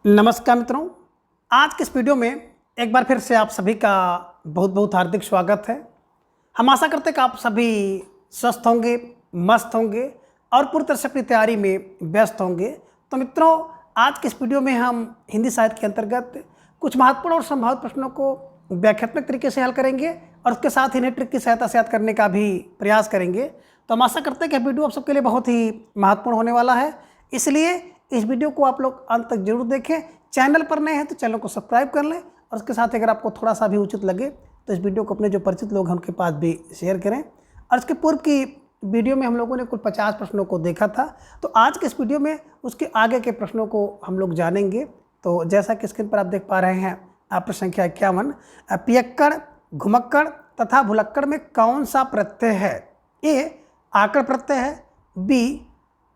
नमस्कार मित्रों, आज के इस वीडियो में एक बार फिर से आप सभी का बहुत बहुत हार्दिक स्वागत है। हम आशा करते हैं कि आप सभी स्वस्थ होंगे, मस्त होंगे और पूरी तरह से अपनी तैयारी में व्यस्त होंगे। तो मित्रों, आज के इस वीडियो में हम हिंदी साहित्य के अंतर्गत कुछ महत्वपूर्ण और संभावित प्रश्नों को व्याख्यात्मक तरीके से हल करेंगे और उसके साथ इन्हें ट्रिक की सहायता से याद करने का भी प्रयास करेंगे। तो हम आशा करते हैं कि वीडियो आप सबके लिए बहुत ही महत्वपूर्ण होने वाला है, इसलिए इस वीडियो को आप लोग अंत तक जरूर देखें। चैनल पर नए हैं तो चैनल को सब्सक्राइब कर लें और उसके साथ अगर आपको थोड़ा सा भी उचित लगे तो इस वीडियो को अपने जो परिचित लोग हैं उनके पास भी शेयर करें। और इसके पूर्व की वीडियो में हम लोगों ने कुल 50 प्रश्नों को देखा था, तो आज के इस वीडियो में उसके आगे के प्रश्नों को हम लोग जानेंगे। तो जैसा कि स्क्रीन पर आप देख पा रहे हैं, प्रश्न संख्या 51, पियक्कड़, घुमक्कड़ तथा भुलक्कड़ में कौन सा प्रत्यय है? ए आकड़ प्रत्यय है, बी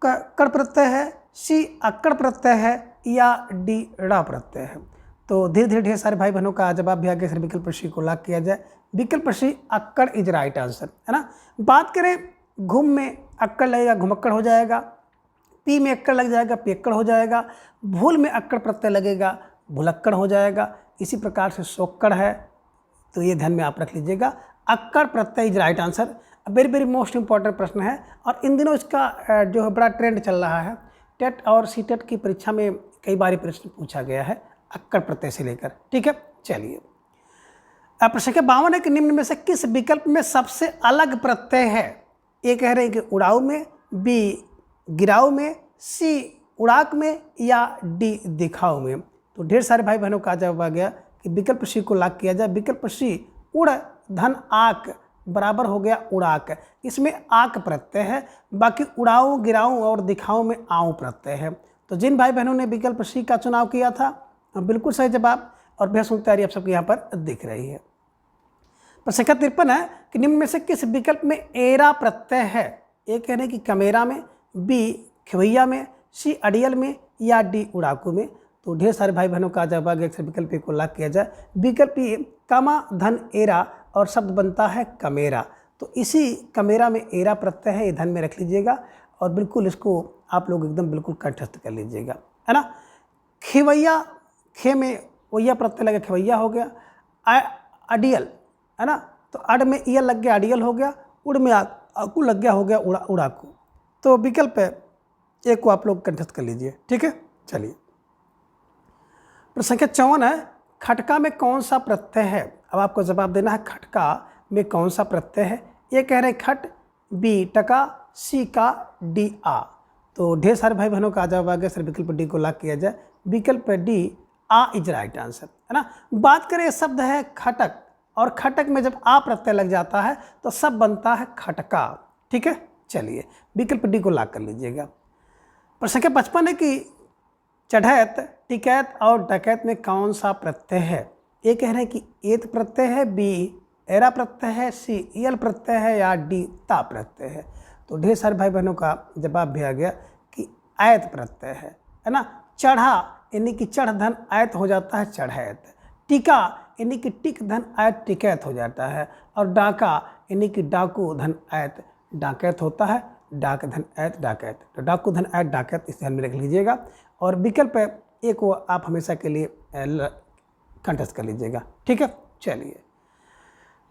कड़ प्रत्यय है, सी अक्कड़ प्रत्यय है या डी ड़ा प्रत्यय है। तो धीरे धीरे ढेर सारे भाई बहनों का जवाब भी आगे से विकल्प सी को लॉक किया जाए। विकल्प सी अक्कड़ इज राइट आंसर, है ना। बात करें घुम में अक्कड़ लगेगा, घुमक्कड़ हो जाएगा। पी में अक्कड़ लग जाएगा, पियक्कड़ हो जाएगा। भूल में अक्कड़ प्रत्यय लगेगा, भुलक्कड़ हो जाएगा। इसी प्रकार से सोक्कड़ है, तो ये ध्यान में आप रख लीजिएगा, अक्कड़ प्रत्यय is right answer. Very very most important प्रश्न है और इन दिनों इसका जो है बड़ा ट्रेंड चल रहा है। टेट और सी टेट की परीक्षा में कई बार प्रश्न पूछा गया है अक्कड़ प्रत्यय से लेकर। ठीक है, चलिए। प्रश्न संख्या 52 है कि निम्न में से किस विकल्प में सबसे अलग प्रत्यय है? ए कह रहे हैं कि उड़ाऊ में, बी गिराऊ में, सी उड़ाक में या डी दिखाऊ में। तो ढेर सारे भाई बहनों का जवाब आ गया कि विकल्प सी को लॉक किया जाए। विकल्प सी उड़ धन आक बराबर हो गया उड़ाक। इसमें आक प्रत्यय है, बाकी उड़ाऊ, गिराऊं और दिखाऊं में आऊं प्रत्यय है। तो जिन भाई बहनों ने विकल्प सी का चुनाव किया था, बिल्कुल सही जवाब और बेहद सुंदर तैयारी आप सबके यहाँ पर दिख रही है। प्रश्न संख्या 53 है कि निम्न में से किस विकल्प में एरा प्रत्यय है? ए कह रहे हैं कि कमेरा में, बी खवैया में, सी अड़ियल में या डी उड़ाकू में। तो ढेर सारे भाई बहनों का जवाब आ गया, विकल्प ए को लॉक किया जाए। विकल्प ए कमा धन एरा और शब्द बनता है कमेरा। तो इसी कमेरा में एरा प्रत्यय है, ये ध्यान में रख लीजिएगा और बिल्कुल इसको आप लोग एकदम बिल्कुल कंठस्थ कर लीजिएगा, है ना। खिवैया, खे में वैया प्रत्यय लगे, खिवैया हो गया। अडियल, है ना, तो अड में ईयल लग गया, अडियल हो गया। उड़ में आकू लग गया, हो गया उड़ाकू। तो विकल्प ए को आप लोग कंठस्थ कर लीजिए। ठीक है, चलिए। प्रश्न संख्या 54 है, खटका में कौन सा प्रत्यय है? अब आपको जवाब देना है खटका में कौन सा प्रत्यय है। ये कह रहे हैं खट, बी टका, सी का, डी आ। तो ढेर सारे भाई बहनों का जवाब आ गया, सर विकल्प डी को लॉक किया जाए। विकल्प डी आ इज राइट आंसर, है ना। बात करें, शब्द है खटक और खटक में जब आ प्रत्यय लग जाता है तो सब बनता है खटका। ठीक है, चलिए विकल्प डी को लॉक कर लीजिएगा। प्रश्न संख्या 55 है कि चढ़ैत, टिकैत और डकैत में कौन सा प्रत्यय है? ए कह रहे हैं कि एत प्रत्यय है, बी एरा प्रत्यय है, सी यल प्रत्यय है या डी ता प्रत्यय है। तो ढेर सारे भाई बहनों का जवाब भी आ गया कि आयत प्रत्यय है ना। चढ़ा यानी कि चढ़ धन आयत हो जाता है चढ़ैत। टिका यानी कि टिक धन आयत टिकैत हो जाता है। और डाका यानी कि डाकू धन आयत डाकैत होता है। डाक धन आयत डाकैत, तो डाकू धन आयत डाकैत, इस ध्यान में रख लीजिएगा। और विकल्प ए को आप हमेशा के लिए कंठस्थ कर लीजिएगा। ठीक है, चलिए।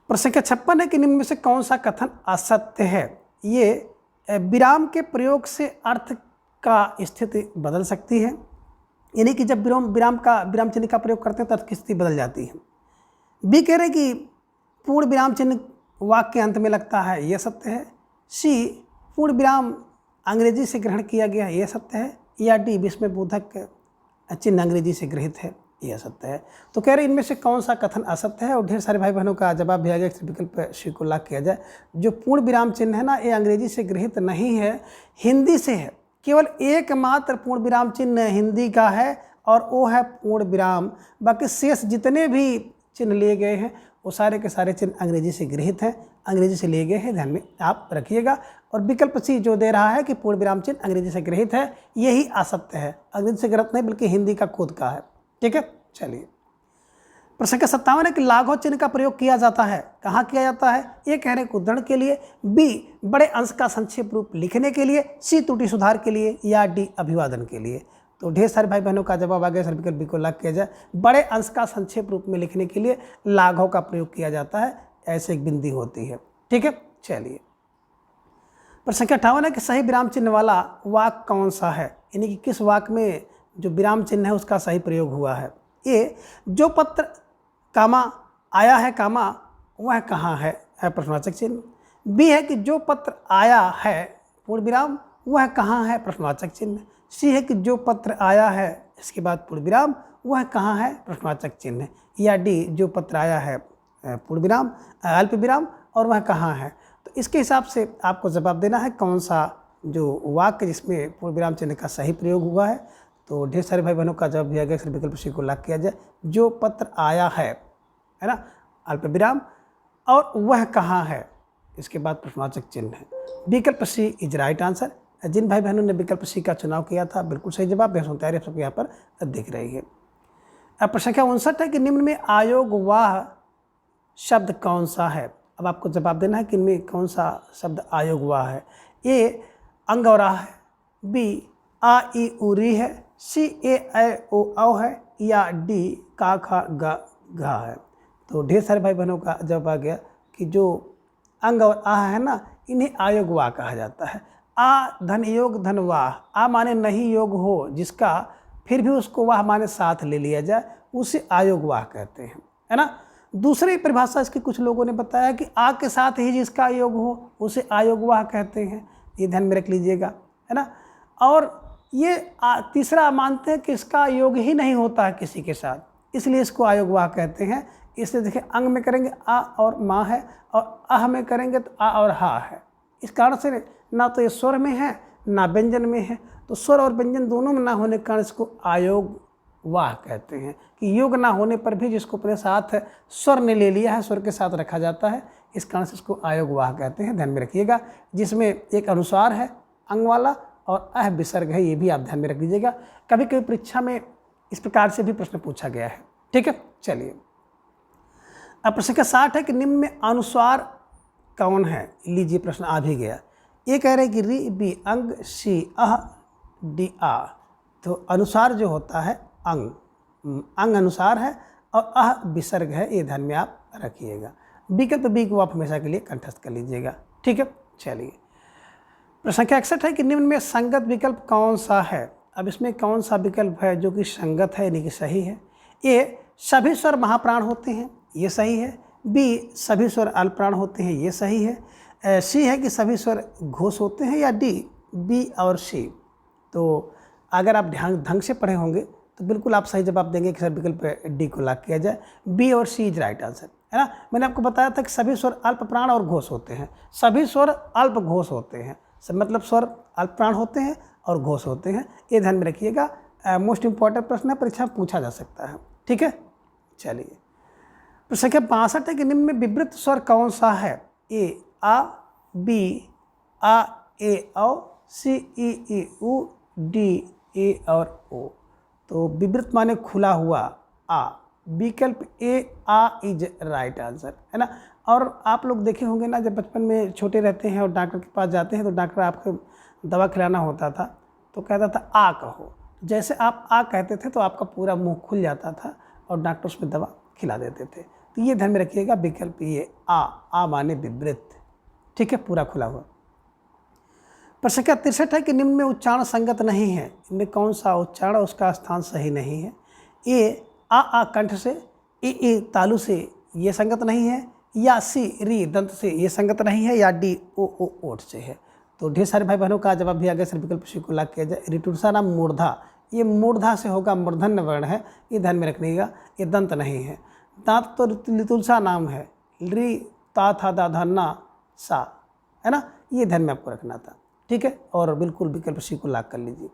प्रश्न संख्या 56 है कि निम्न में से कौन सा कथन असत्य है? ये विराम के प्रयोग से अर्थ का स्थिति बदल सकती है, यानी कि जब विराम चिन्ह का प्रयोग करते हैं तो अर्थ की स्थिति बदल जाती है। बी कह रहे कि पूर्ण विराम चिन्ह वाक्य के अंत में लगता है, यह सत्य है। सी पूर्ण विराम अंग्रेजी से ग्रहण किया गया, यह सत्य है। या डी विस्मय बोधक चिन्ह अंग्रेजी से गृहित है, यह सत्य है। तो कह रहे इनमें से कौन सा कथन असत्य है? और ढेर सारे भाई बहनों का जवाब भी आ गया, विकल्प सी को लॉक किया जाए। जो पूर्ण विराम चिन्ह है ना, ये अंग्रेजी से गृहित नहीं है, हिंदी से है। केवल एकमात्र पूर्ण विराम चिन्ह हिंदी का है और वो है पूर्ण विराम। बाकी शेष जितने भी चिन्ह लिए गए हैं वो सारे के सारे चिन्ह अंग्रेजी से गृहित हैं, अंग्रेजी से लिए गए हैं, ध्यान में आप रखिएगा। और विकल्प सी जो दे रहा है कि पूर्ण विराम चिन्ह अंग्रेजी से गृहित है, यही असत्य है, अंग्रेजी से गृहित नहीं बल्कि हिंदी का खुद का है। ठीक है, चलिए। प्रश्न संख्या 57 है कि लाघव चिन्ह का प्रयोग किया जाता है, कहाँ किया जाता है? ए कह रहे हैं उद्धरण के लिए, बी बड़े अंश का संक्षेप रूप लिखने के लिए, सी त्रुटि सुधार के लिए या डी अभिवादन के लिए। तो ढेर सारे भाई बहनों का जवाब आ गया सर, विकल्प बी को लॉक किया जाए। बड़े अंश का संक्षेप रूप में लिखने के लिए लाघव का प्रयोग किया जाता है, ऐसे एक बिंदी होती है। ठीक है, चलिए प्रश्न संख्या 58 है कि सही विराम चिन्ह वाला वाक्य कौन सा है, यानी कि किस वाक्य में जो विराम चिन्ह है उसका सही प्रयोग हुआ है। ए, जो पत्र कामा आया है कामा वह कहाँ है प्रश्नवाचक चिन्ह। बी है कि जो पत्र आया है पूर्ण विराम वह कहाँ है प्रश्नवाचक चिन्ह। सी है कि जो पत्र आया है इसके बाद पूर्ण विराम वह कहाँ है प्रश्नवाचक चिन्ह। या डी, जो पत्र आया है पूर्ण विराम अल्प विराम और वह कहाँ है। तो इसके हिसाब से आपको जवाब देना है कौन सा जो वाक्य जिसमें पूर्ण विराम चिन्ह का सही प्रयोग हुआ है। तो ढेर सारे भाई बहनों का जवाब दिया गया, सिर्फ विकल्प सी को लॉक किया जाए। जो पत्र आया है ना, अल्प विराम और वह कहाँ है, इसके बाद प्रश्नवाचक चिन्ह है। विकल्प सी इज राइट आंसर। जिन भाई बहनों ने विकल्प सी का चुनाव किया था बिल्कुल सही जवाब, बेहद तैयारी सबको यहाँ पर दिख रही है। अब प्रश्न संख्या 59 है कि निम्न में आयोगवाह शब्द कौन सा है। अब आपको जवाब देना है कि इनमें कौन सा शब्द आयोगवाह है। ए, अंगौरा है। बी, आ ई उ री है। सी, ए ऐ ओ औ है। या डी, का खा गा घा है। तो ढेर सारे भाई बहनों का जवाब आ गया कि जो अंग और आ है ना, इन्हें आयोगवाह कहा जाता है। आ धन योग धन वाह, आ माने नहीं योग हो जिसका फिर भी उसको वाह माने साथ ले लिया जाए, उसे आयोगवाह कहते हैं, है ना। दूसरी परिभाषा इसकी कुछ लोगों ने बताया कि आ के साथ ही जिसका योग हो उसे आयोगवाह कहते हैं, ये ध्यान में रख लीजिएगा, है ना। और ये तीसरा मानते हैं कि इसका योग ही नहीं होता है किसी के साथ, इसलिए इसको आयोगवाह कहते हैं। इसलिए देखिए, अंग में करेंगे आ और माँ है और आह में करेंगे तो आ और हा है। इस कारण से ना तो ये स्वर में है ना व्यंजन में है, तो स्वर और व्यंजन दोनों में ना होने के कारण इसको आयोगवाह कहते हैं। कि योग ना होने पर भी जिसको अपने साथ स्वर ने ले लिया है, स्वर के साथ रखा जाता है, इस कारण से इसको आयोगवाह कहते हैं, ध्यान में रखिएगा। जिसमें एक अनुसार है अंग वाला और अह विसर्ग है, ये भी आप ध्यान में रख लीजिएगा। कभी कभी परीक्षा में इस प्रकार से भी प्रश्न पूछा गया है। ठीक है, चलिए अब प्रश्न का 60 है कि निम्न में अनुस्वार कौन है। लीजिए प्रश्न आ भी गया। ये कह रहे हैं कि री, बी अंग, सी अह, डी आ। तो अनुसार जो होता है अंग अनुसार है और अह विसर्ग है, ये ध्यान में आप रखिएगा। विकल्प बी को आप हमेशा के लिए कंठस्थ कर लीजिएगा। ठीक है, चलिए प्रश्न संख्या 61 है कि निम्न में संगत विकल्प कौन सा है। अब इसमें कौन सा विकल्प है जो कि संगत है यानी कि सही है। ए, सभी स्वर महाप्राण होते हैं, ये सही है। बी, सभी स्वर अल्पप्राण होते हैं, ये सही है। सी है कि सभी स्वर घोष होते हैं। या डी, बी और सी। तो अगर आप ढंग से पढ़े होंगे तो बिल्कुल आप सही जवाब देंगे कि सर विकल्प डी को लॉक किया जाए। बी और सी इज राइट आंसर, है ना। मैंने आपको बताया था कि सभी स्वर अल्पप्राण और घोष होते हैं, सभी स्वर अल्प घोष होते हैं, सब मतलब स्वर अल्पप्राण होते हैं और घोष होते हैं, ये ध्यान में रखिएगा। मोस्ट इंपॉर्टेंट प्रश्न है, परीक्षा में पूछा जा सकता है। ठीक है, चलिए प्रश्न संख्या 62 है कि निम्न में विवृत स्वर कौन सा है। ए, आ, बी आ ए औ, सी ई ई उ, डी ए और ओ। तो विवृत माने खुला हुआ आ, विकल्प ए आ इज राइट आंसर, है ना। और आप लोग देखे होंगे ना, जब बचपन में छोटे रहते हैं और डॉक्टर के पास जाते हैं तो डॉक्टर आपको दवा खिलाना होता था तो कहता था आ कहो। जैसे आप आ कहते थे तो आपका पूरा मुंह खुल जाता था और डॉक्टर उसमें दवा खिला देते थे। तो ये ध्यान में रखिएगा, विकल्प ये आ माने विवृत। ठीक है, पूरा खुला हुआ। प्रश्न संख्या 63 है कि निम्न में उच्चारण संगत नहीं है। इनमें कौन सा उच्चारण उसका स्थान सही नहीं है। ए, आ कंठ से, ए तालु से, ये संगत नहीं है। या सी, री दंत से, ये संगत नहीं है। या डी, ओ ओठ से है। तो ढेर सारे भाई बहनों का जवाब भी आ गया, सर विकल्प सी को लॉक किया जाए। ऋतुषा नाम मूर्धा, ये मूर्धा से होगा, मूर्धन्य वर्ण है, ये ध्यान में रखिएगा, ये दंत नहीं है। दांत तो लितुलसा नाम है, री ता था दा धन्ना सा, है ना, ये ध्यान में आपको रखना था। ठीक है, और बिल्कुल विकल्प सी को लॉक कर लीजिए।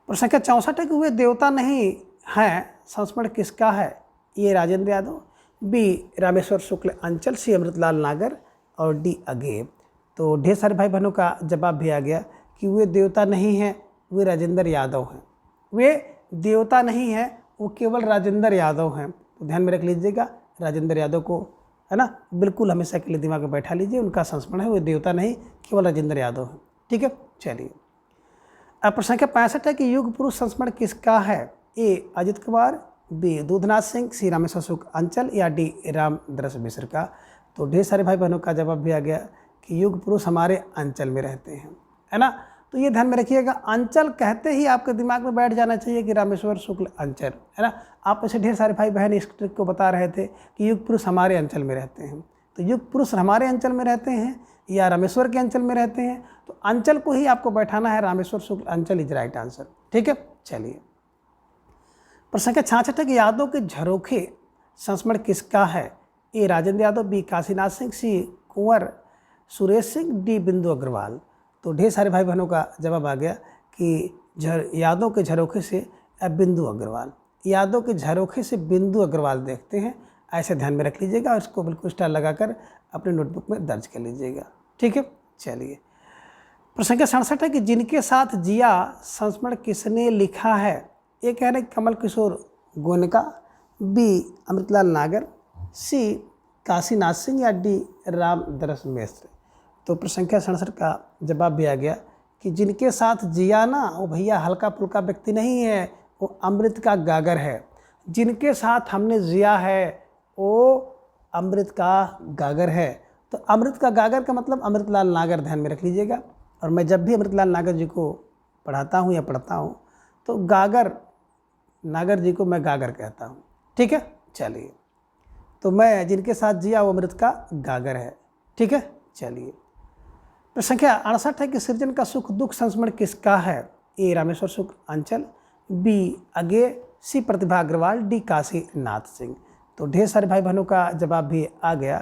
प्रश्न संख्या 64 है कि वे देवता नहीं हैं, संस्मरण किसका है। ये राजेंद्र यादव, बी रामेश्वर शुक्ल अंचल, सी अमृतलाल नागर और डी अगेव। तो ढेर सारे भाई बहनों का जवाब भी आ गया कि वे देवता नहीं हैं, वे राजेंद्र यादव हैं। वे देवता नहीं हैं, वो केवल राजेंद्र यादव हैं। तो ध्यान में रख लीजिएगा, राजेंद्र यादव को, है ना, बिल्कुल हमेशा के लिए दिमाग में बैठा लीजिए, उनका संस्मरण है, वो देवता नहीं केवल राजेंद्र यादव हैं। ठीक है, चलिए अब प्रश्न संख्या 65 है कि युग पुरुष संस्मरण किसका है? ए अजित कुमार, बी दूधनाथ सिंह, सी रामेश्वर शुक्ल अंचल या डी रामदरस मिश्र का। तो ढेर सारे भाई बहनों का जवाब भी आ गया कि युग पुरुष हमारे अंचल में रहते हैं, है ना। तो ये ध्यान में रखिएगा, अंचल कहते ही आपके दिमाग में बैठ जाना चाहिए कि रामेश्वर शुक्ल अंचल, है ना। आप ऐसे ढेर सारे भाई बहन इस ट्रिक को बता रहे थे कि युग पुरुष हमारे अंचल में रहते हैं। तो युग पुरुष हमारे अंचल में रहते हैं या रामेश्वर के अंचल में रहते हैं, तो अंचल को ही आपको बैठाना है, रामेश्वर शुक्ल अंचल इज राइट आंसर। ठीक है, चलिए। प्रश्न संख्या 66 है कि यादव के झरोखे संस्मरण किसका है? ए राजेंद्र यादव, बी काशीनाथ सिंह, सी कुंवर सुरेश सिंह, डी बिंदु अग्रवाल। तो ढेर सारे भाई बहनों का जवाब आ गया कि यादव के झरोखे से बिंदु अग्रवाल, यादव के झरोखे से बिंदु अग्रवाल देखते हैं, ऐसे ध्यान में रख लीजिएगा और इसको बिल्कुल स्टार लगाकर अपने नोटबुक में दर्ज कर लीजिएगा। ठीक है, चलिए। प्रश्न संख्या 67 है कि जिनके साथ जिया संस्मरण किसने लिखा है? ए कह रहे कमल किशोर गोयनका, बी अमृतलाल नागर, सी काशीनाथ सिंह या डी रामदरस मिश्र। तो प्रश्न संख्या 67 का जवाब भी आ गया कि जिनके साथ जिया ना, वो भैया हल्का फुल्का व्यक्ति नहीं है, वो अमृत का गागर है। जिनके साथ हमने जिया है वो अमृत का गागर है। तो अमृत का गागर का मतलब अमृतलाल नागर, ध्यान में रख लीजिएगा। और मैं जब भी अमृतलाल नागर जी को पढ़ाता हूँ या पढ़ता हूँ तो नागर जी को मैं गागर कहता हूँ। ठीक है, चलिए। तो मैं जिनके साथ जिया वो अमृत का गागर है। ठीक है, चलिए। प्रश्न संख्या 68 है कि सृजन का सुख दुख संस्मरण किसका है? ए रामेश्वर शुक्ल अंचल, बी अगे, सी प्रतिभा अग्रवाल, डी काशीनाथ सिंह। तो ढेर सारे भाई बहनों का जवाब भी आ गया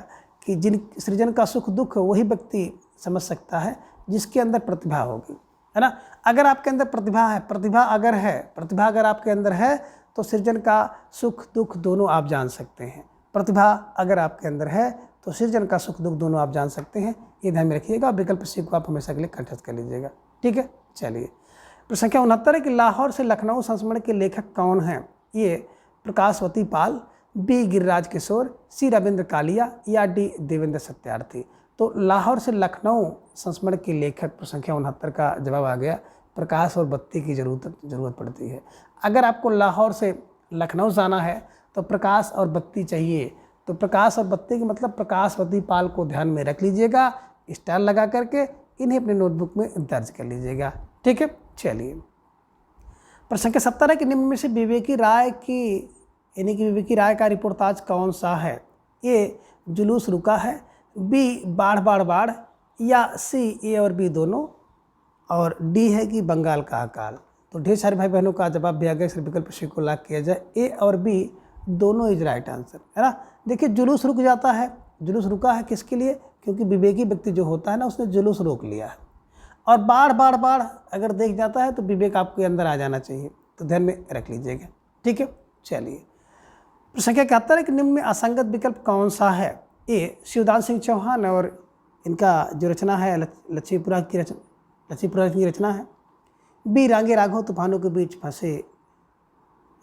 कि जिन सृजन का सुख दुख वही व्यक्ति समझ सकता है जिसके अंदर प्रतिभा होगी, है ना। अगर आपके अंदर प्रतिभा है, प्रतिभा अगर आपके अंदर है तो सृजन का सुख दुख दोनों आप जान सकते हैं। प्रतिभा अगर आपके अंदर है तो सृजन का सुख दुख दोनों आप जान सकते हैं, ये ध्यान में रखिएगा। विकल्प सी को आप हमेशा के लिए कंठस्थ कर लीजिएगा। ठीक है, चलिए। प्रश्न संख्या 69 है कि लाहौर से लखनऊ संस्मरण के लेखक कौन हैं? ये प्रकाशवती पाल, बी गिरिराज किशोर, सी रविंद्र कालिया या डी देवेंद्र सत्यार्थी। तो लाहौर से लखनऊ संस्मरण के लेखक प्रश्न संख्या 69 का जवाब आ गया, प्रकाश और बत्ती की जरूरत पड़ती है। अगर आपको लाहौर से लखनऊ जाना है तो प्रकाश और बत्ती चाहिए। तो प्रकाश और बत्ती के मतलब प्रकाशवती पाल को ध्यान में रख लीजिएगा, स्टार लगा करके इन्हें अपने नोटबुक में दर्ज कर लीजिएगा। ठीक है, चलिए। प्रश्न संख्या 70 है कि निम्न में से विवेकी राय का रिपोर्टाज कौन सा है? ए जुलूस रुका है, बी बाढ़ बाढ़ बाढ़, या सी ए और बी दोनों, और डी है कि बंगाल का अकाल। तो ढेर सारे भाई बहनों का जवाब भी आ गया, सिर्फ विकल्प सी को लॉक किया जाए, ए और बी दोनों इज राइट आंसर, है ना। देखिए जुलूस रुक जाता है, जुलूस रुका है किसके लिए? क्योंकि विवेकी व्यक्ति जो होता है ना उसने जुलूस रोक लिया है। और बाढ़ बाढ़ बाढ़ अगर देख जाता है तो विवेक आपके अंदर आ जाना चाहिए, तो ध्यान में रख लीजिएगा। ठीक है, चलिए। प्रश्न संख्या 71 है कि निम्न में असंगत विकल्प कौन सा है? ए शिवदान सिंह चौहान और इनका जो रचना है लक्ष्मीपुरा की रचना है, बी रांगे राघव तूफानों के बीच फंसे,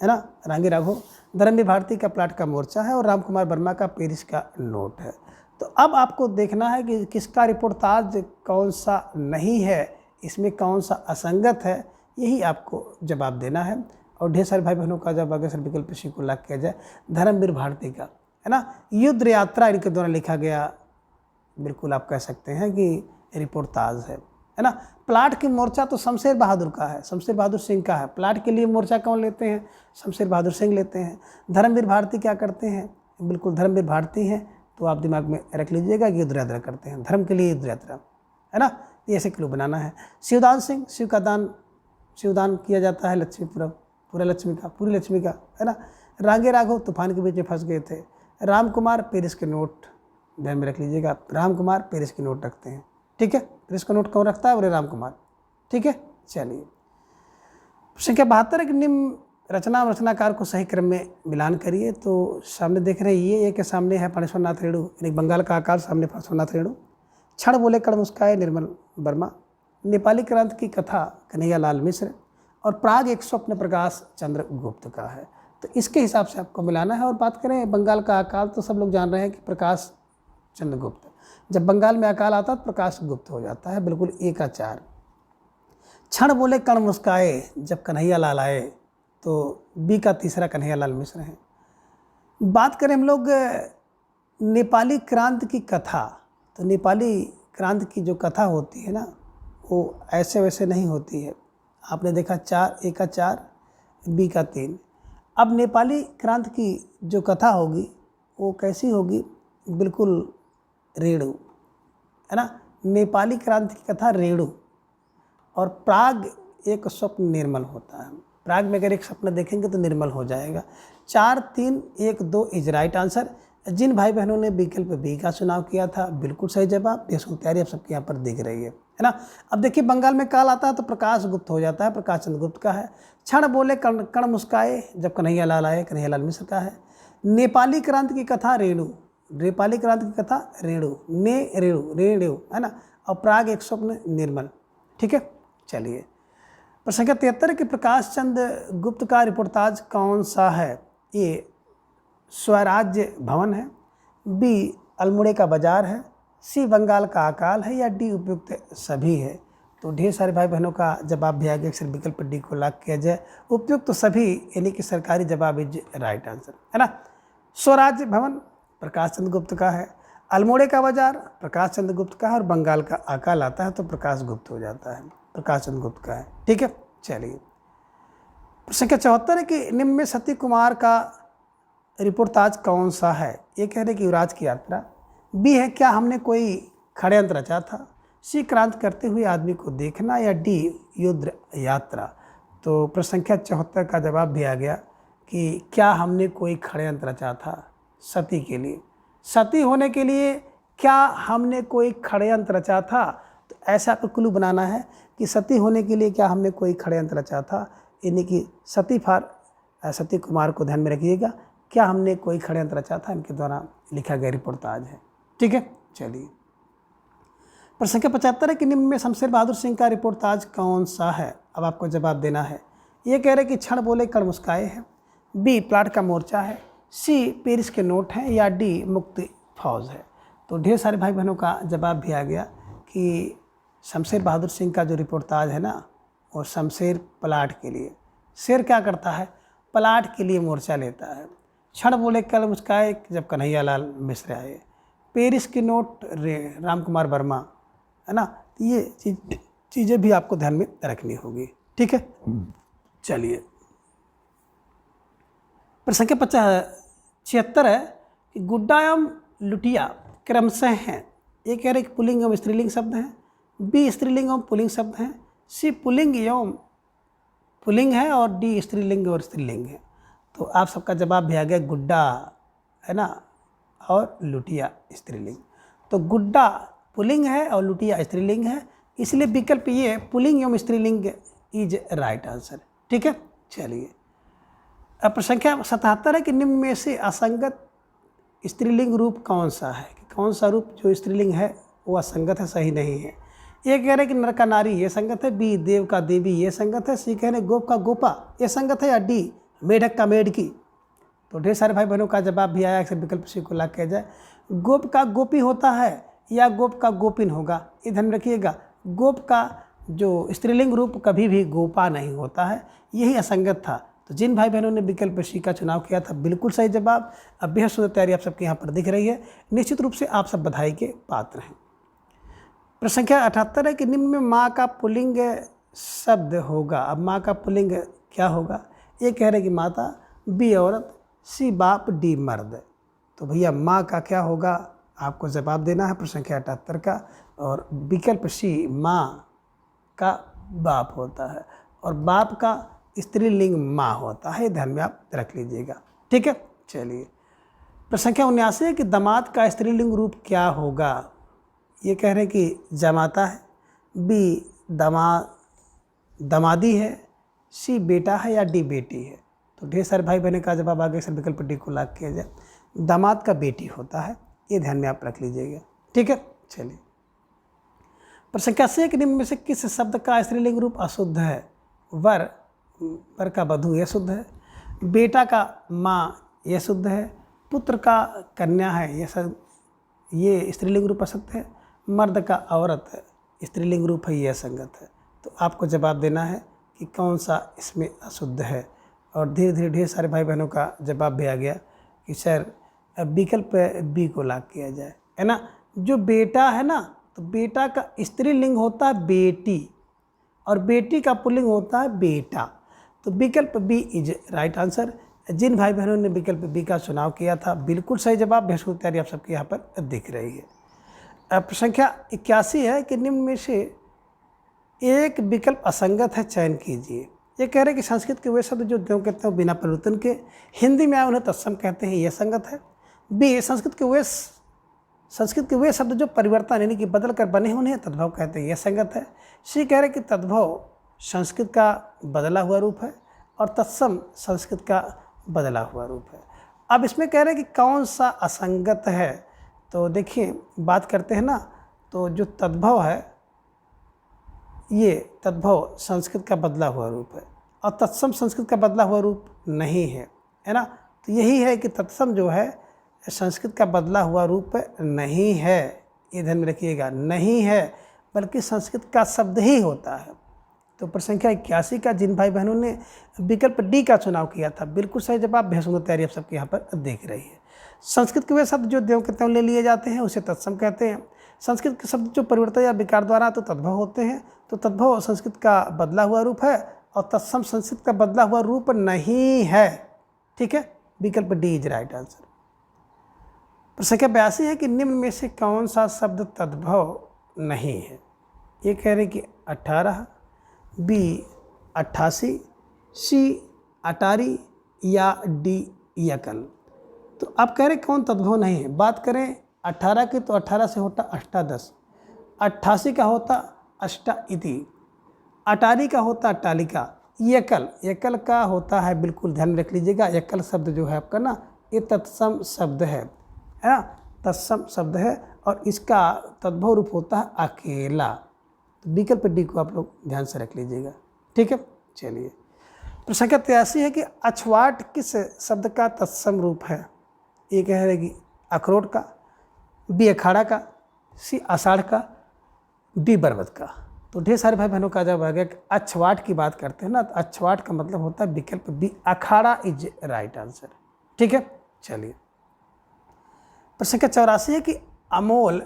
है ना, रांगे राघव, धर्मवीर भारती का प्लाट का मोर्चा है और राम कुमार वर्मा का पेरिस का नोट है। तो अब आपको देखना है कि किसका रिपोर्टाज कौन सा नहीं है, इसमें कौन सा असंगत है, यही आपको जवाब देना है। और ढेर सारे भाई बहनों का जब अगर विकल्प सी को लॉक किया जाए, धर्मवीर भारती का, है ना, युद्ध यात्रा इनके द्वारा लिखा गया, बिल्कुल आप कह सकते हैं कि रिपोर्टाज है ना। प्लाट की मोर्चा तो शमशेर बहादुर का है, शमशेर बहादुर सिंह का है। प्लाट के लिए मोर्चा कौन लेते हैं? शमशेर बहादुर सिंह लेते हैं। धर्मवीर भारती क्या करते हैं? बिल्कुल धर्मवीर भारती हैं, तो आप दिमाग में रख लीजिएगा कि युद्ध यात्रा करते हैं, धर्म के लिए युद्ध यात्रा, है ना, ये ऐसे क्लू बनाना है। शिवदान सिंह, शिवदान किया जाता है पूरी लक्ष्मी का, है ना। रांगे राघव तूफान के बीच में फंस गए थे। राम कुमार पेरिस के नोट, ध्यान में रख लीजिएगा, राम कुमार पेरिस के नोट रखते हैं। ठीक है, पेरिस का नोट कौन रखता है? बोले राम कुमार। ठीक है, चलिए। संख्या 72 है कि निम्न रचनाकार को सही क्रम में मिलान करिए। तो सामने देख रहे हैं ये के सामने है फणेश्वरनाथ रेणु, यानी बंगाल का अकाल, सामने फणेश्वरनाथ रेणु। क्षण बोले कण मुस्काए निर्मल वर्मा, नेपाली क्रांति की कथा कन्हैयालाल मिश्र, और प्राग एक स्वप्न प्रकाश चंद्रगुप्त का है। तो इसके हिसाब से आपको मिलाना है। और बात करें बंगाल का अकाल, तो सब लोग जान रहे हैं कि प्रकाश चंद्रगुप्त, जब बंगाल में अकाल आता है तो प्रकाश गुप्त हो जाता है, बिल्कुल 1 का 4। क्षण बोले कण मुस्काए जब कन्हैया लाल आए, तो बी का तीसरा कन्हैया लाल मिश्र है। बात करें हम लोग नेपाली क्रांति की कथा, तो नेपाली क्रांति की जो कथा होती है ना, वो ऐसे वैसे नहीं होती है। आपने देखा 4 A का 4 B का 3। अब नेपाली क्रांति की जो कथा होगी वो कैसी होगी, बिल्कुल रेणु, है ना। नेपाली क्रांति की कथा रेणु। और प्राग एक स्वप्न निर्मल होता है। प्राग में अगर एक सपना देखेंगे तो निर्मल हो जाएगा। 4, 3, 1, 2 इज राइट आंसर। जिन भाई बहनों ने विकल्प बी का चुनाव किया था, बिल्कुल सही जवाब। बेसुध तैयारी आप सबके यहाँ पर दिख रही है ना। अब देखिए, बंगाल में काल आता है तो प्रकाश गुप्त हो जाता है, प्रकाश चंद्र गुप्त का है। क्षण बोले कण मुस्काए जब कन्हैया लाल आए, कन्हैया लाल मिश्र का है। नेपाली क्रांति की कथा रेणु, नेपाली क्रांति की कथा रेणु, रेणु, है ना। और प्राग एक स्वप्न निर्मल, ठीक है। चलिए, प्रश्न संख्या 73 कि प्रकाश चंद्र गुप्त का रिपोर्टाज कौन सा है। ए स्वराज्य भवन है, बी अल्मोड़े का बाजार है, सी बंगाल का अकाल है, या डी उपयुक्त सभी है। तो ढेर सारे भाई बहनों का जवाब भी आ गया। अक्सर विकल्प डी को लॉक किया जाए। उपयुक्त तो सभी यानी कि सरकारी जवाब इज राइट आंसर, है ना। स्वराज्य भवन प्रकाश चंद्र गुप्त का है, अल्मोड़े का बाजार प्रकाश चंद्र गुप्त का है, और बंगाल का अकाल आता है तो प्रकाश गुप्त हो जाता है, प्रकाश चंद्र गुप्त का है, ठीक है। चलिए, प्रश्न संख्या 74 है कि निम्न में सती कुमार का रिपोर्टाज कौन सा है। ये कह रहे कि युवराज की यात्रा, बी है क्या हमने कोई षड्यंत्र रचा था, सी क्रांति करते हुए आदमी को देखना, या डी युद्ध यात्रा। तो प्रश्न संख्या 74 का जवाब भी आ गया कि क्या हमने कोई षड्यंत्र रचा था सती के लिए, सती होने के लिए क्या हमने कोई षड्यंत्र रचा था। तो ऐसा आपको क्लू बनाना है कि सती होने के लिए क्या हमने कोई षड्यंत्र रचा था, यानी कि सती कुमार को ध्यान में रखिएगा, क्या हमने कोई षड्यंत्र रचा था, इनके द्वारा लिखा गया रिपोर्टाज है, ठीक है। चलिए, प्रश्न संख्या 75 है कि निम्न में शमशेर बहादुर सिंह का रिपोर्टाज कौन सा है। अब आपको जवाब देना है। ये कह रहे कि क्षण बोले कण मुस्काए है, बी प्लाट का मोर्चा है, सी पेरिस के नोट हैं, या डी मुक्ति फौज है। तो ढेर सारे भाई बहनों का जवाब भी आ गया कि शमशेर बहादुर सिंह का जो रिपोर्टाज है ना, वो शमशेर प्लाट के लिए, शेर क्या करता है, प्लाट के लिए मोर्चा लेता है। क्षण बोले कल मुस्काए जब कन्हैया लाल मिश्र आए, पेरिस के नोट राम कुमार वर्मा, है ना। ये चीज़ें भी आपको ध्यान में रखनी होगी, ठीक है। चलिए, प्रश्न संख्या 76 है कि गुड्डा एवं लुटिया क्रमशः हैं। ये कह रहे कि पुल्लिंग एवं स्त्रीलिंग शब्द हैं, बी स्त्रीलिंग एवं पुल्लिंग शब्द हैं, सी पुल्लिंग एवं पुल्लिंग है, और डी स्त्रीलिंग और स्त्रीलिंग है। तो आप सबका जवाब भी आ गया गुड्डा, है ना, और लुटिया स्त्रीलिंग। तो गुड्डा पुल्लिंग है और लुटिया स्त्रीलिंग है, इसलिए विकल्प ये पुल्लिंग एवं स्त्रीलिंग इज राइट आंसर, ठीक है। चलिए, अब प्रश्न संख्या 77 है कि निम्न में से असंगत स्त्रीलिंग रूप कौन सा है, कि कौन सा रूप जो स्त्रीलिंग है वो असंगत है, सही नहीं है। ये कह रहे कि नर का नारी ये संगत है, बी देव का देवी ये संगत है, सी कह रहे गोप का गोपा ये संगत है, या डी मेढक का मेढकी। तो ढेर सारे भाई बहनों का जवाब भी आया। विकल्प सी को लाख किया जाए। गोप का गोपी होता है या गोप का गोपिन होगा, ये ध्यान रखिएगा। गोप का जो स्त्रीलिंग रूप कभी भी गोपा नहीं होता है, यही असंगत था। तो जिन भाई बहनों ने विकल्प सी का चुनाव किया था, बिल्कुल सही जवाब। अब बेहद सुंदर तैयारी आप सबके यहाँ पर दिख रही है, निश्चित रूप से आप सब बधाई के पात्र हैं। प्रश्न संख्या 78 है कि निम्न में माँ का पुल्लिंग शब्द होगा। अब माँ का पुल्लिंग क्या होगा। ये कह रहे कि माता, बी औरत, सी बाप, डी मर्द। तो भैया माँ का क्या होगा, आपको जवाब देना है प्रश्न संख्या 78 का। और विकल्प सी माँ का बाप होता है, और बाप का स्त्रीलिंग माँ होता है, ध्यान में आप रख लीजिएगा, ठीक है। चलिए, प्रश्न संख्या 79 है कि दामाद का स्त्रीलिंग रूप क्या होगा। ये कह रहे कि जमाता है, बी दमादी है, सी बेटा है, या डी बेटी है। तो ढेर सारे भाई बहने का जवाब आगे सर विकल्प डी को लॉक किया जाए। दामाद का बेटी होता है, ये ध्यान में आप रख लीजिएगा, ठीक है। चलिए, प्रश्न संख्या 80 के निम्न में से किस शब्द का स्त्रीलिंग रूप अशुद्ध है। वर का वधू यह शुद्ध है, बेटा का माँ यह शुद्ध है, पुत्र का कन्या है ये स्त्रीलिंग रूप अशुद्ध है, मर्द का औरत स्त्रीलिंग रूप है, यह संगत है। तो आपको जवाब देना है कि कौन सा इसमें अशुद्ध है। और धीरे धीरे ढेर सारे भाई बहनों का जवाब भी आ गया कि सर विकल्प बी को लॉक किया जाए, है ना। जो बेटा है ना, तो बेटा का स्त्रीलिंग होता है बेटी और बेटी का पुल्लिंग होता है बेटा। तो विकल्प बी इज राइट आंसर। जिन भाई बहनों ने विकल्प बी का चुनाव किया था बिल्कुल सही जवाब। भैंसुर तैयारी आप सबके यहाँ पर दिख रही है। प्रश्न संख्या 81 है कि निम्न में से एक विकल्प असंगत है, चयन कीजिए। ये कह रहे हैं कि संस्कृत के वे शब्द जो क्यों कहते हैं बिना परिवर्तन के हिंदी में आए उन्हें तत्सम कहते हैं, यह संगत है। बी संस्कृत के वे शब्द जो परिवर्तन यानी कि बदल कर बने उन्हें तद्भव कहते हैं, यह संगत है। सी कह रहे हैं कि तद्भव संस्कृत का बदला हुआ रूप है और तत्सम संस्कृत का बदला हुआ रूप है। अब इसमें कह रहे हैं कि कौन सा असंगत है। तो देखिए बात करते हैं ना, तो जो तद्भव है ये तद्भव संस्कृत का बदला हुआ रूप है और तत्सम संस्कृत का बदला हुआ रूप नहीं है, है ना। तो यही है कि तत्सम जो है संस्कृत का बदला हुआ रूप नहीं है, ये ध्यान में रखिएगा, नहीं है बल्कि संस्कृत का शब्द ही होता है। तो प्रश्न संख्या 81 का जिन भाई बहनों ने विकल्प डी का चुनाव किया था बिल्कुल सही जवाब। भैंसुर तैयारी आप सबके यहाँ पर देख रही है। संस्कृत के वे शब्द जो देव के त्यों ले लिए जाते हैं उसे तत्सम कहते हैं। संस्कृत के शब्द जो परिवर्तन या विकार द्वारा तो तद्भव होते हैं, तो तद्भव संस्कृत का बदला हुआ रूप है और तत्सम संस्कृत का बदला हुआ रूप नहीं है। ठीक है, विकल्प डी इज राइट आंसर। प्रश्न संख्या 82 है कि निम्न में से कौन सा शब्द तद्भव नहीं है। ये कह रहे कि 18, बी 88, सी अटारी या डी यकल। तो आप कह रहे कौन तद्भव नहीं है। बात करें 18 की तो 18 से होता अष्टादश, 88 का होता अष्टा इति, अटारी का होता अट्टालिका, यकल का होता है, बिल्कुल ध्यान रख लीजिएगा, यकल शब्द जो है आपका ना ये तत्सम शब्द है ना, तत्सम शब्द है और इसका तद्भव रूप होता है अकेला। तो विकल्प डी को आप लोग ध्यान से रख लीजिएगा। ठीक है, चलिए। प्रश्न संख्या 83 है कि अछवाट किस शब्द का तत्सम रूप है। ये कह रहे कि अखरोट का, बी अखाड़ा का, सी आषाढ़ का, डी बरबत का। तो ढेर सारे भाई बहनों का जब आ गया कि अछवाट की बात करते हैं ना, तो अछवाट का मतलब होता है विकल्प B akhara is right answer. ठीक है, चलिए। प्रश्न संख्या 84 है कि अमोल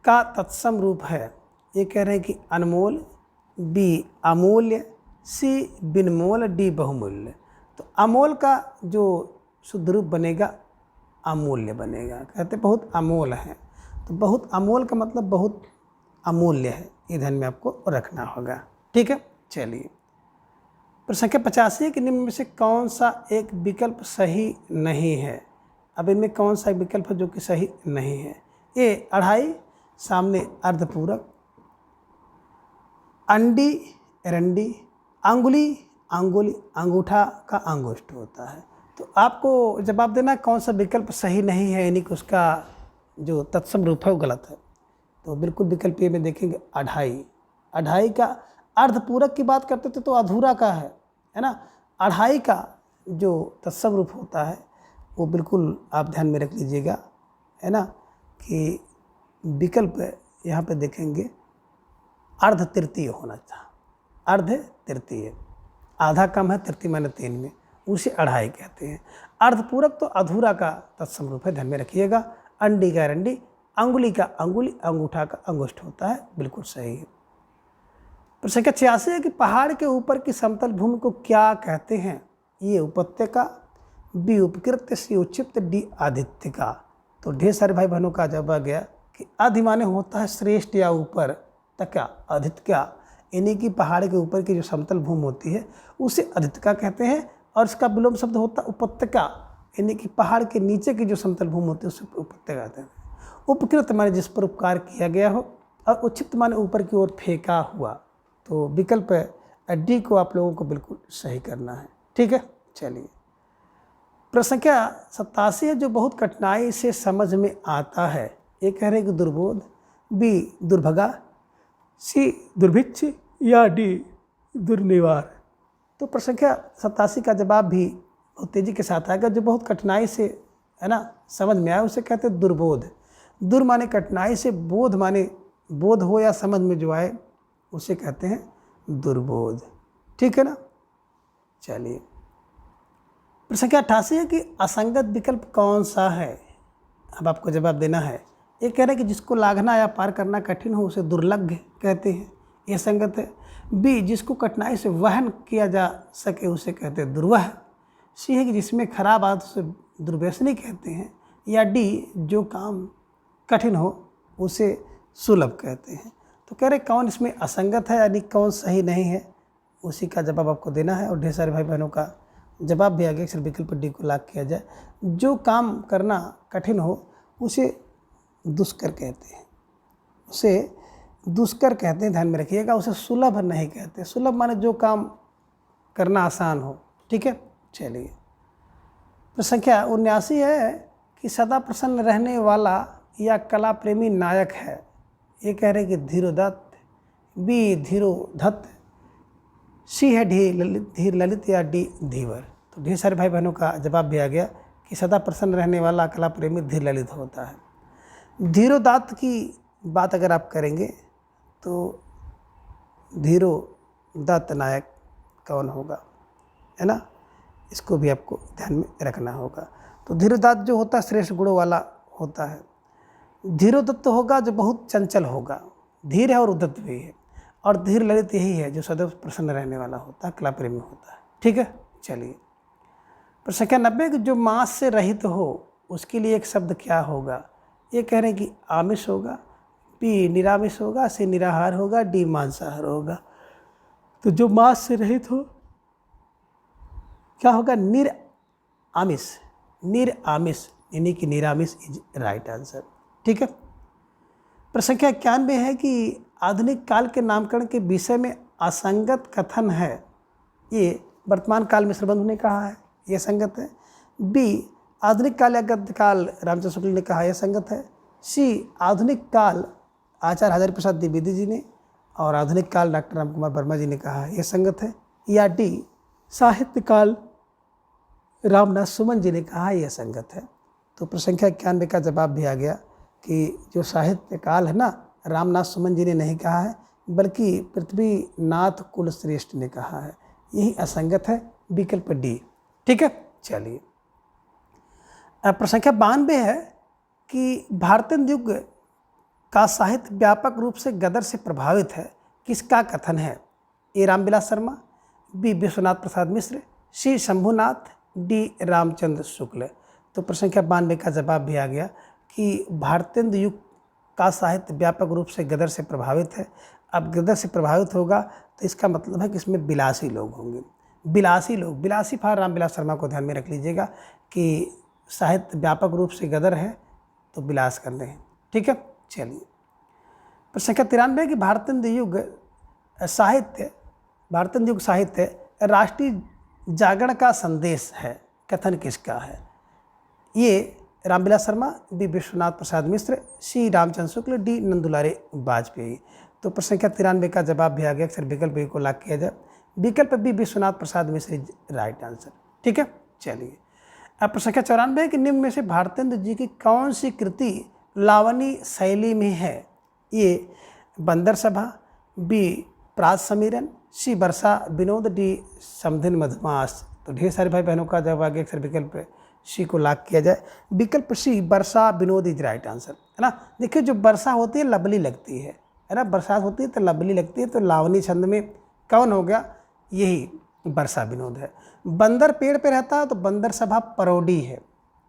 का तत्सम रूप है। ये कह रहे हैं कि अनमोल, बी अमूल्य, सी बिनमोल, डी बहुमूल्य। तो अमोल का जो शुद्ध रूप बनेगा अमूल्य बनेगा। कहते बहुत अमोल है, तो बहुत अमोल का मतलब बहुत अमूल्य है, ये ध्यान में आपको रखना होगा। ठीक है, चलिए। प्रश्न संख्या 85 है कि निम्न में से कौन सा एक विकल्प सही नहीं है। अब इनमें कौन सा विकल्प है जो कि सही नहीं है। ये अढ़ाई, सामने अर्धपूरक, अंडी रंडी, अंगुली अंगुली, अंगूठा का अंगुष्ठ होता है। तो आपको जवाब देना कौन सा विकल्प सही नहीं है, यानी कि उसका जो तत्सम रूप है वो गलत है। तो बिल्कुल विकल्प ए में देखेंगे अढ़ाई। अढ़ाई का अर्धपूरक की बात करते थे तो अधूरा का है ना। अढ़ाई का जो तत्सम रूप होता है वो बिल्कुल आप ध्यान में रख लीजिएगा, है ना, कि विकल्प यहाँ पे देखेंगे अर्ध तृतीय होना था। अर्ध तृतीय, आधा कम है, तृतीय माने 3 में, उसे अढ़ाई कहते हैं। अर्धपूरक तो अधूरा का तत्सम रूप है, ध्यान में रखिएगा। अंडी का रंडी, अंगुली का अंगुली, अंगूठा का अंगुष्ठ होता है, बिल्कुल सही है। प्रश्न संख्या 86 है कि पहाड़ के ऊपर की समतल भूमि को क्या कहते हैं। ये उपत्यका, बी उपकृत, सी उक्षिप्त, डी आदित्यका। तो ढेर सारे भाई बहनों का जवाब आ गया कि आदि माने होता है श्रेष्ठ या ऊपर, तका अधित्यका, यानी कि पहाड़ के ऊपर की जो समतल भूमि होती है उसे अधित्यका कहते हैं। और इसका विलोम शब्द होता है उपत्यका, यानी कि पहाड़ के नीचे की जो समतल भूमि होती है उसे उपत्यका कहते हैं। उपकृत माने जिस पर उपकार किया गया हो और उक्षिप्त माने ऊपर की ओर फेंका हुआ। तो विकल्प डी को आप लोगों को बिल्कुल सही करना है। ठीक है, चलिए। प्रश्न संख्या 87 है जो बहुत कठिनाई से समझ में आता है। ये कह रहे हैं कि दुर्बोध, बी दुर्भगा, सी दुर्भिक्ष या डी दुर्निवार। तो प्रश्न संख्या 87 का जवाब भी बहुत तेज़ी के साथ आएगा। जो बहुत कठिनाई से, है ना, समझ में आया उसे कहते हैं दुर्बोध। दुर माने कठिनाई से, बोध माने बोध हो या समझ में जो आए, उसे कहते हैं दुर्बोध। ठीक है ना। चलिए, प्रश्न संख्या 88 है कि असंगत विकल्प कौन सा है। अब आपको जवाब देना है। ये कह रहे हैं कि जिसको लांघना या पार करना कठिन हो उसे दुर्लभ कहते हैं, ये संगत है। बी, जिसको कठिनाई से वहन किया जा सके उसे कहते हैं दुर्वह। सी है कि जिसमें खराब आदत उसे दुर्व्यसनी कहते हैं। या डी, जो काम कठिन हो उसे सुलभ कहते हैं। तो कह रहे कौन इसमें असंगत है, यानी कौन सही नहीं है, उसी का जवाब आपको देना है। और ढेर सारे भाई बहनों का जवाब भी आ गया। सिर्फ विकल्प डी को लॉक किया जाए। जो काम करना कठिन हो उसे दुष्कर कहते हैं, उसे दुष्कर कहते हैं, ध्यान में रखिएगा। उसे सुलभ नहीं कहते। सुलभ माने जो काम करना आसान हो। ठीक है। चलिए, प्रश्न संख्या 79 है कि सदा प्रसन्न रहने वाला या कला प्रेमी नायक है। ये कह रहे कि धीरोदत्त, बी धीरोधत्त, सी है धीर ललित या डी धीवर। तो ढेर सारे भाई बहनों का जवाब भी आ गया कि सदा प्रसन्न रहने वाला कला प्रेमी धीर ललित होता है। धीरोदत्त की बात अगर आप करेंगे तो धीरोदत्त नायक कौन होगा, है ना, इसको भी आपको ध्यान में रखना होगा। तो धीरोदत्त जो होता है श्रेष्ठ गुणों वाला होता है। धीरोदत्त होगा जो बहुत चंचल होगा, धीर है और उद्दत भी है। और धीर ललित यही है जो सदैव प्रसन्न रहने वाला होता है, कला प्रेमी होता है। ठीक है। चलिए, प्रश्न संख्या 90 कि जो मांस से रहित हो उसके लिए एक शब्द क्या होगा। ये कह रहे हैं कि आमिष होगा, बी निरामिष होगा, सी निराहार होगा, डी मांसाहार होगा। तो जो मांस से रहित हो क्या होगा, निरामिष। निरामिष यानी कि निरामिष इज राइट आंसर। ठीक है। प्रश्न संख्या 91 है कि आधुनिक काल के नामकरण के विषय में असंगत कथन है। ये वर्तमान काल मिश्र बंधु ने कहा है, यह संगत है। बी, आधुनिक काल या गद्य काल रामचंद्र शुक्ल ने कहा, यह संगत है। सी, आधुनिक काल आचार्य हजारी प्रसाद द्विवेदी जी ने और आधुनिक काल डॉक्टर राम कुमार वर्मा जी ने कहा, यह संगत है। या डी, साहित्य काल रामनाथ सुमन जी ने कहा, यह संगत है। तो प्रश्न संख्या 91 का जवाब भी आ गया कि जो साहित्य काल है ना, रामनाथ सुमन जी ने नहीं कहा है बल्कि पृथ्वीनाथ कुलश्रेष्ठ ने कहा है, यही असंगत है, विकल्प डी। ठीक है। चलिए, प्रश्न संख्या 92 है कि भारतीय युग का साहित्य व्यापक रूप से गदर से प्रभावित है, किसका कथन है। ए रामविलास शर्मा, बी विश्वनाथ प्रसाद मिश्र, सी शंभुनाथ, डी रामचंद्र शुक्ल। तो प्रश्न संख्या 92 का जवाब भी आ गया कि भारतीय युग का साहित्य व्यापक रूप से गदर से प्रभावित है। अब गदर से प्रभावित होगा तो इसका मतलब है कि इसमें विलासी लोग होंगे। विलासी लोग, विलासी फार रामविलास शर्मा को ध्यान में रख लीजिएगा कि साहित्य व्यापक रूप से गदर है तो विलास करने हैं। ठीक है। चलिए, प्रश्न संख्या 93 कि भारतीय युग साहित्य राष्ट्रीय जागरण का संदेश है, कथन किसका है। ये रामविलास शर्मा, बी विश्वनाथ प्रसाद मिश्र, सी रामचंद्र शुक्ल, डी नंदुलारे वाजपेयी। तो प्रश्न संख्या 93 का जवाब भी आ गया। अक्सर विकल्प बी को लॉक किया जाए। विकल्प B Vishwanath Prasad Mishra is right answer. ठीक है। चलिए, अब प्रश्न संख्या 94 कि निम्न में से भारतेंदु जी की कौन सी कृति लावनी शैली में है। ये बंदर सभा, बी प्रात समीरन, सी वर्षा विनोद, डी समधिन मधुमास। तो ढेर सारे भाई बहनों का जवाब आगे अक्सर विकल्प सी को लॉक किया जाए। विकल्प सी वर्षा विनोद इज राइट आंसर, है ना। देखिए, जो वर्षा होती है लवली लगती है ना, बरसात होती है तो लवली लगती है। तो लावनी छंद में कौन हो गया, यही वर्षा विनोद है। बंदर पेड़ पे रहता है तो बंदर सभा परोडी है,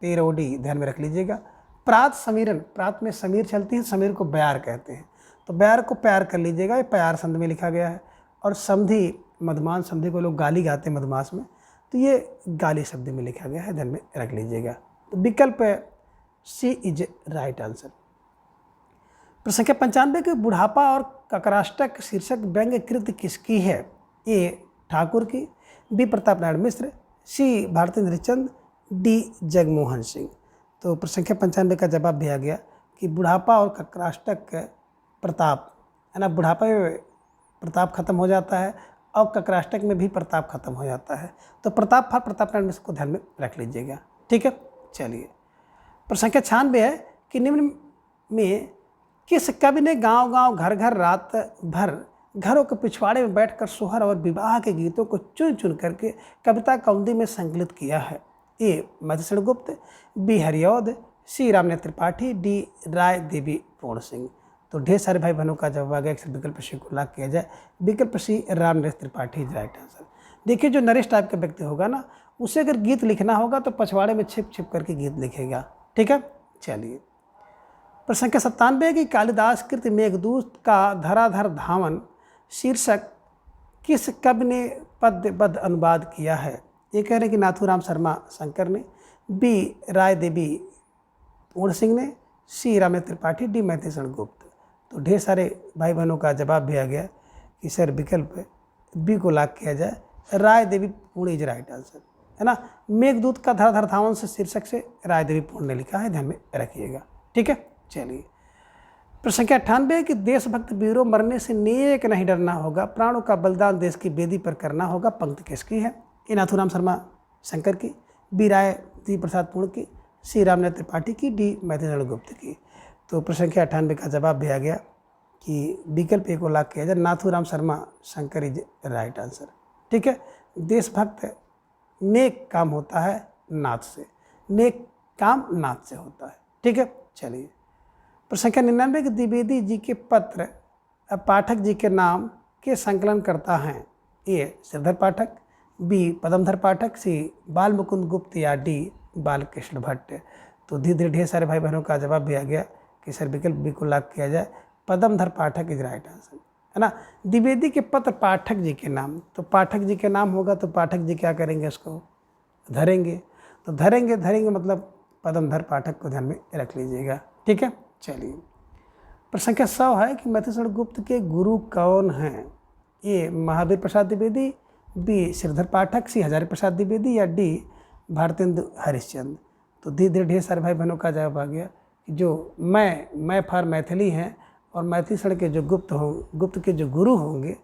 पेरोडी, ध्यान में रख लीजिएगा। प्रात समीरन, प्रात में समीर चलती है, समीर को बयार कहते हैं, तो बयार को प्यार कर लीजिएगा, ये प्यार संध में लिखा गया है। और समधि, मधुमान समधि को लोग गाली गाते हैं मधुमास में, तो ये गाली शब्द में लिखा गया है, ध्यान में रख लीजिएगा। तो विकल्प सी इज राइट आंसर। प्रश्न संख्या 95 के बुढ़ापा और ककराष्टक शीर्षक व्यंग्य कृति किसकी है। ए ठाकुर की, बी प्रताप नारायण मिश्र, सी भारतेंद्र चंद, डी जगमोहन सिंह। तो प्रश्न संख्या 95 का जवाब भी आ गया कि बुढ़ापा और ककराष्टक प्रताप, है ना, बुढ़ापा में प्रताप खत्म हो जाता है और ककराष्टक में भी प्रताप खत्म हो जाता है। तो प्रताप नारायण मिश्र को ध्यान में रख लीजिएगा। ठीक है। चलिए, प्रश्न संख्या 96 है कि निम्न में किस कवि ने गांव गांव घर घर रात भर घरों के पिछवाड़े में बैठकर सोहर और विवाह के गीतों को चुन चुन करके कविता कौंदी में संकलित किया है। ए मधुसूदन गुप्त, बी हरिऔध, सी रामनेत्र त्रिपाठी, डी राय देवी पूर्ण सिंह। तो ढेर सारे भाई बहनों का जवाब आ गया। विकल्प सी को लॉक किया जाए। विकल्प सी रामनेत्र त्रिपाठी इज राइट आंसर। देखिए जो नरेश टाइप का व्यक्ति होगा ना, उसे अगर गीत लिखना होगा तो पछवाड़े में छिप छिप करके गीत लिखेगा। ठीक है, चलिए। प्रश्न संख्या 97 की कालिदास कृत मेघदूत का धराधर धावन शीर्षक किस कवि ने पद्यबद्ध अनुवाद किया है? ये कह रहे हैं कि नाथूराम शर्मा शंकर ने, बी राय देवी पूर्ण सिंह ने, सी रामनेत्र त्रिपाठी, डी मधुसूदन गुप्त। तो ढेर सारे भाई बहनों का जवाब भी आ गया कि सर विकल्प बी को लॉक किया जाए, राय देवी पूर्ण इज राइट आंसर, है ना। मेघदूत का धराधर धावन से शीर्षक से राय देवी पूर्ण ने लिखा है, ध्यान में रखिएगा। ठीक है, चलिए। प्रश्न संख्या 98 कि देशभक्त वीरों मरने से नेक नहीं डरना होगा, प्राणों का बलिदान देश की बेदी पर करना होगा, पंक्ति किसकी है? ए नाथूराम शर्मा शंकर की, बी राय देवी प्रसाद पूर्ण की, सी रामनेत्र त्रिपाठी की, डी मधुसूदन गुप्त की। तो प्रश्न संख्या 98 का जवाब भी आ गया कि विकल्प ए को लॉक किया जाए, Nathuram Sharma Shankar is right answer. ठीक है, देशभक्त नेक काम होता है नाथ से, नेक काम नाथ से होता है। ठीक है, चलिए। प्रश्न संख्या 99 कि द्विवेदी जी के पत्र पाठक जी के नाम के संकलन करता है? ए श्रीधर पाठक, बी पदमधर पाठक, सी बाल मुकुंद गुप्त या डी बालकृष्ण भट्ट। तो धीरे धीरे ढेर सारे भाई बहनों का जवाब भी आ गया कि सर विकल्प बी को लॉक किया जाए, पदमधर पाठक इज राइट आंसर, है ना। द्विवेदी के पत्र पाठक जी के नाम, तो पाठक जी के नाम होगा तो पाठक जी क्या करेंगे, उसको धरेंगे। तो धरेंगे मतलब पदमधर पाठक को ध्यान में रख लीजिएगा। ठीक है, चलिए। प्रश्न संख्या 100 है कि मधुसूदन गुप्त के गुरु कौन हैं? ए महावीर प्रसाद द्विवेदी, बी श्रीधर पाठक, सी हजारी प्रसाद द्विवेदी या डी भारतेंदु हरिश्चंद्र। तो धीरे धीरे ढेर सारे भाई बहनों का जवाब आ गया कि जो मैं फॉर मैथिली हैं और मैथिली शरण के जो गुप्त के जो गुरु होंगे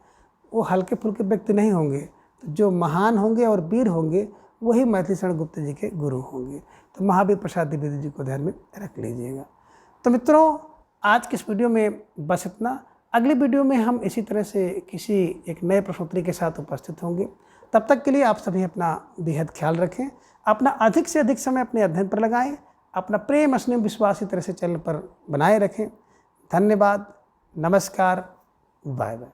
वो हल्के फुल्के व्यक्ति नहीं होंगे, तो जो महान होंगे और वीर होंगे वही मैथिली शरण गुप्त जी के गुरु होंगे। तो महावीर प्रसाद द्विवेदी जी को ध्यान में रख लीजिएगा। तो मित्रों, आज के इस वीडियो में बस इतना। अगली वीडियो में हम इसी तरह से किसी एक नए प्रश्नोत्तरी के साथ उपस्थित होंगे। तब तक के लिए आप सभी अपना बेहद ख्याल रखें, अपना अधिक से अधिक समय अपने अध्ययन पर लगाएं, अपना प्रेम स्नेह विश्वास इस तरह से चैनल पर बनाए रखें। धन्यवाद, नमस्कार, बाय बाय।